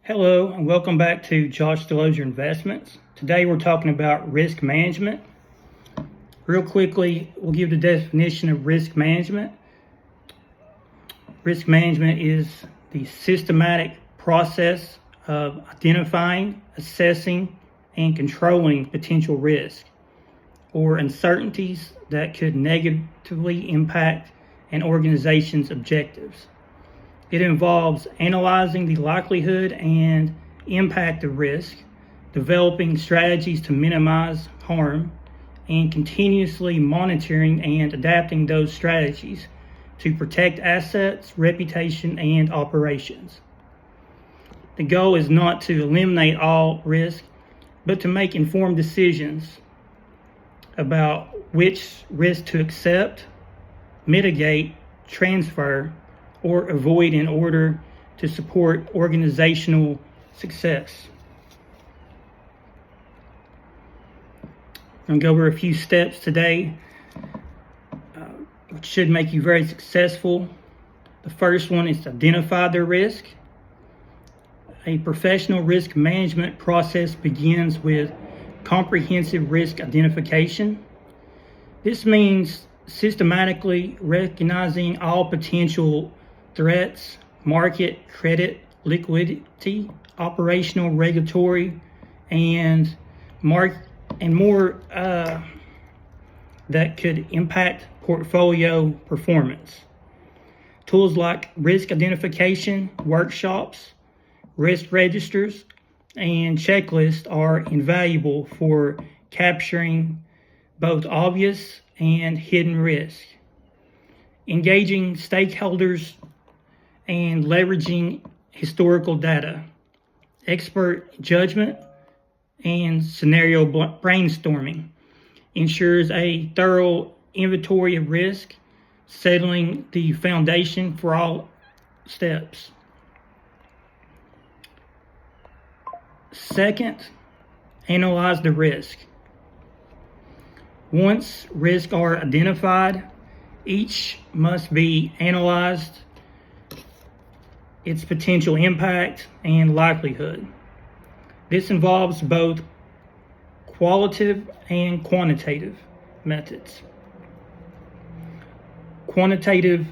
Hello and welcome back to Josh Delozier Investments. Today we're talking about risk management. Real quickly, we'll give the definition of risk management. Risk management is the systematic process of identifying, assessing, and controlling potential risk or uncertainties that could negatively impact an organization's objectives. It involves analyzing the likelihood and impact of risk, developing strategies to minimize harm, and continuously monitoring and adapting those strategies to protect assets, reputation, and operations. The goal is not to eliminate all risk, but to make informed decisions about which risk to accept, mitigate, transfer, or avoid in order to support organizational success. I'm going to go over a few steps today, which should make you very successful. The first one is to identify the risk. A professional risk management process begins with comprehensive risk identification. This means systematically recognizing all potential threats, market, credit, liquidity, operational, regulatory, and more that could impact portfolio performance. Tools like risk identification, workshops, risk registers, and checklists are invaluable for capturing both obvious and hidden risk. Engaging stakeholders and leveraging historical data, expert judgment, and scenario brainstorming ensures a thorough inventory of risk, settling the foundation for all steps. Second, analyze the risk. Once risks are identified, each must be analyzed, its potential impact and likelihood. This involves both qualitative and quantitative methods. Quantitative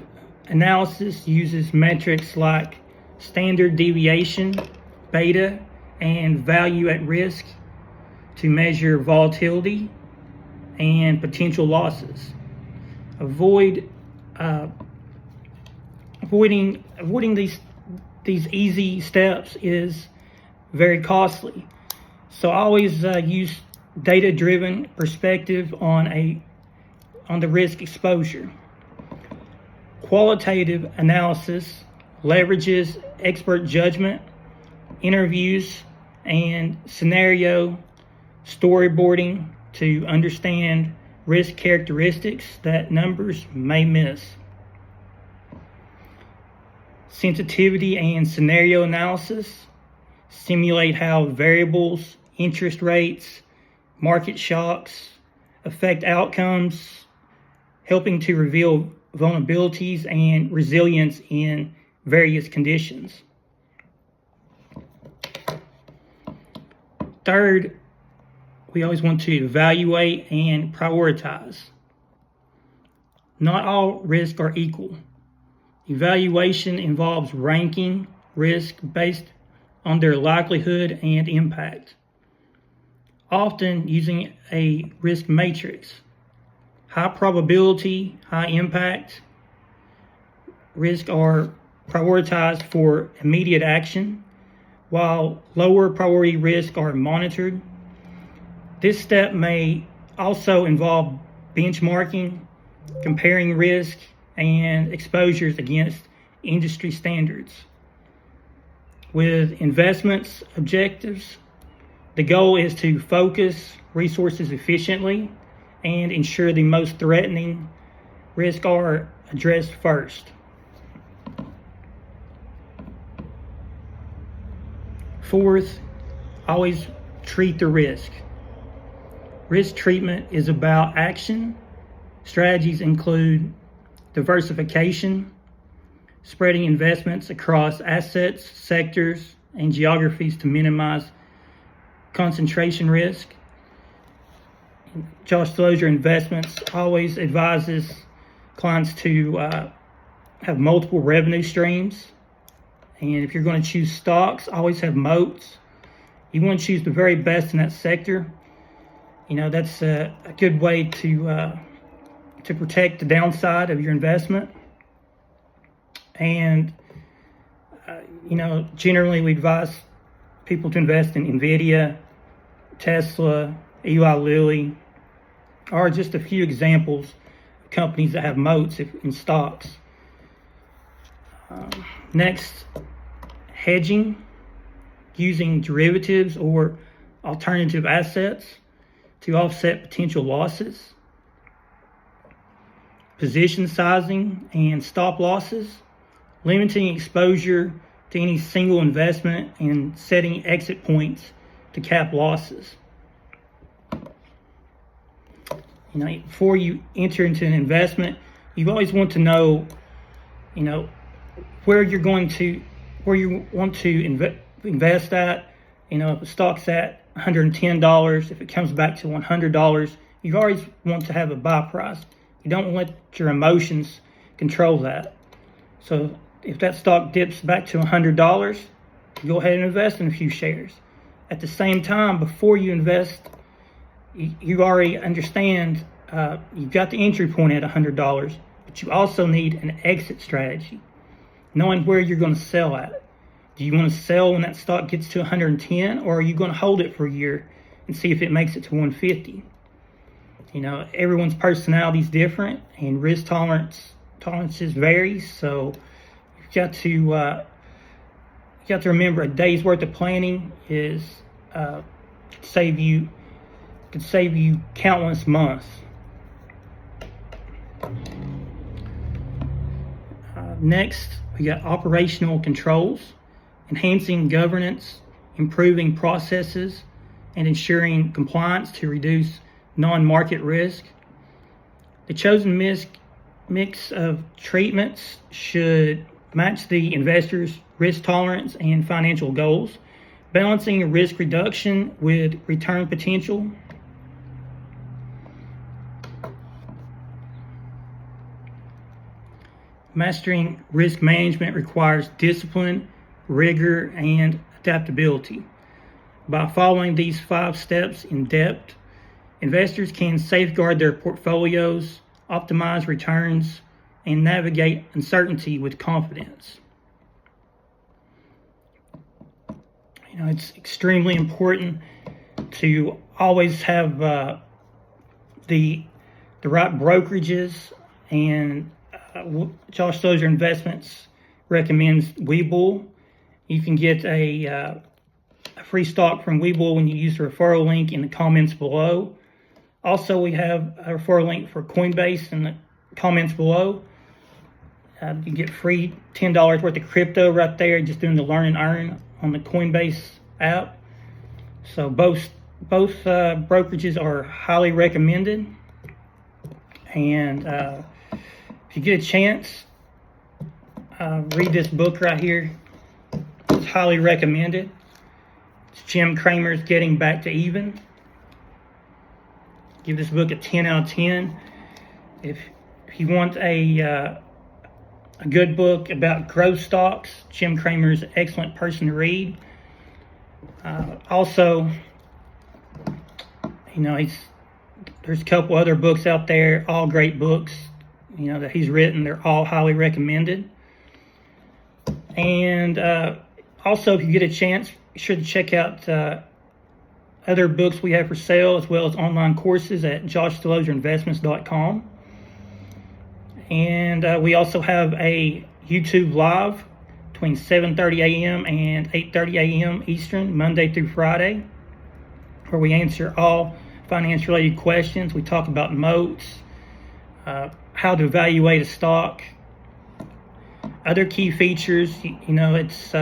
analysis uses metrics like standard deviation, beta, and value at risk to measure volatility and potential losses. Avoiding these easy steps is very costly. So always use data-driven perspective on the risk exposure. Qualitative analysis leverages expert judgment, interviews, and scenario storyboarding to understand risk characteristics that numbers may miss. Sensitivity and scenario analysis simulate how variables, interest rates, market shocks affect outcomes, helping to reveal vulnerabilities and resilience in various conditions. Third, we always want to evaluate and prioritize. Not all risks are equal. Evaluation involves ranking risk based on their likelihood and impact, often using a risk matrix. High probability, high impact risks are prioritized for immediate action, while lower priority risks are monitored. This step may also involve benchmarking, comparing risk and exposures against industry standards. With investments objectives, the goal is to focus resources efficiently and ensure the most threatening risks are addressed first. Fourth, always treat the risk. Risk treatment is about action. Strategies include diversification, spreading investments across assets, sectors, and geographies to minimize concentration risk. Josh Delosier Investments always advises clients to have multiple revenue streams. And if you're going to choose stocks, always have moats. You want to choose the very best in that sector. That's a good way to protect the downside of your investment. And, generally we advise people to invest in NVIDIA, Tesla, Eli Lilly, are just a few examples of companies that have moats in stocks. Next, hedging, using derivatives or alternative assets to offset potential losses. Position sizing and stop losses, limiting exposure to any single investment and setting exit points to cap losses. Before you enter into an investment, you always want to know, where you want to invest at. If the stock's at $110, if it comes back to $100, you always want to have a buy price. You don't let your emotions control that. So if that stock dips back to $100, go ahead and invest in a few shares. At the same time, before you invest, you already understand you've got the entry point at $100, but you also need an exit strategy, knowing where you're going to sell at. Do you want to sell when that stock gets to 110, or are you going to hold it for a year and see if it makes it to 150? Everyone's personality is different, and risk tolerances vary. So you've got to remember a day's worth of planning is could save you countless months. Next, we got operational controls, enhancing governance, improving processes, and ensuring compliance to reduce non-market risk. The chosen mix of treatments should match the investor's risk tolerance and financial goals, balancing risk reduction with return potential. Mastering risk management requires discipline, rigor, and adaptability. By following these 5 steps in depth, investors can safeguard their portfolios, optimize returns, and navigate uncertainty with confidence. It's extremely important to always have the right brokerages, and Josh Delosier Investments recommends Webull. You can get a free stock from Webull when you use the referral link in the comments below. Also, we have a referral link for Coinbase in the comments below. You can get free $10 worth of crypto right there just doing the learn and earn on the Coinbase app. So both brokerages are highly recommended. And if you get a chance, read this book right here. It's highly recommended. It's Jim Cramer's Getting Back to Even. Give this book a 10 out of 10. If you want a good book about growth stocks, Jim Cramer is an excellent person to read. Also, there's a couple other books out there, all great books, that he's written. They're all highly recommended. And also, if you get a chance, be sure to check out other books we have for sale, as well as online courses at joshdeliosierinvestments.com. And we also have a YouTube live between 7:30 a.m. and 8:30 a.m. Eastern, Monday through Friday, where we answer all finance-related questions. We talk about moats, how to evaluate a stock, other key features. It's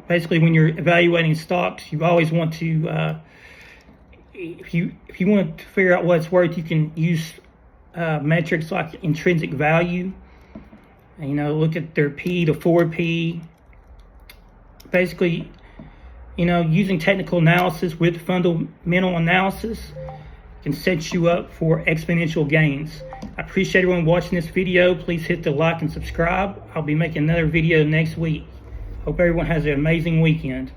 basically when you're evaluating stocks, you always want to, if you want to figure out what it's worth, you can use metrics like intrinsic value. Look at their P to 4P, basically, using technical analysis with fundamental analysis can set you up for exponential gains. I appreciate everyone watching this video. Please hit the like and subscribe. I'll be making another video next week. Hope everyone has an amazing weekend.